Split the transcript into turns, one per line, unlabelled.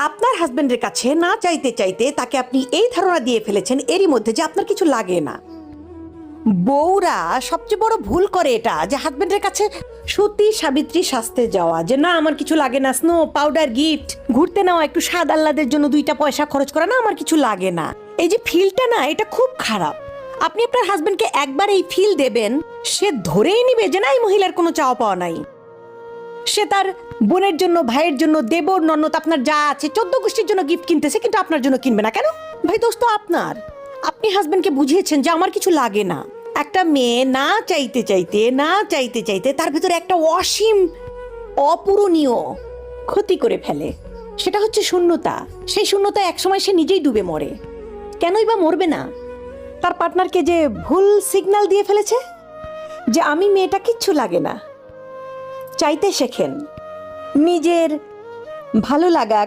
আপনার হাজবেন্ডের কাছে না চাইতে চাইতে তাকে আপনি এই ধারণা দিয়ে ফেলেছেন এরই মধ্যে যে আপনার কিছু লাগে না। বউরা সবচেয়ে বড় ভুল করে এটা, যে হাজবেন্ডের কাছে সতী সাবিত্রী সাজতে যাওয়া, যে না আমার কিছু লাগে না, স্নো পাউডার গিফট, ঘুরতে নেওয়া, একটু স্বাদ আহ্লাদের জন্য 2টা পয়সা খরচ করা, না আমার কিছু লাগে না। এই যে ফিলটা না, এটা খুব খারাপ। আপনি আপনার হাজবেন্ডকে একবার এই ফিল দেবেন, সে ধরেই নিবে যে না এই মহিলার কোনো চাওয়া পাওয়া নাই। সে তার বোনের জন্য, ভাইয়ের জন্য, দেবর ননদ, আপনার যা আছে 14 গোষ্ঠীর জন্য গিফট কিনতেছে, কিন্তু আপনার জন্য কিনবে না কেন? ভাই দোস্ত, আপনার আপনি হাজবেন্ডকে বুঝিয়েছেন যে আমার কিছু লাগে না। একটা মেয়ে না চাইতে চাইতে তার ভিতরে একটা অসীম অপূরণীয় ক্ষতি করে ফেলে, সেটা হচ্ছে শূন্যতা। সেই শূন্যতা একসময় সে নিজেই ডুবে মরে। কেনই বা মরবে না? তার পার্টনারকে যে ভুল সিগন্যাল দিয়ে ফেলেছে যে আমি মেয়েটা কিচ্ছু লাগে না। চাইতে শেখেন, নিজের ভালো লাগা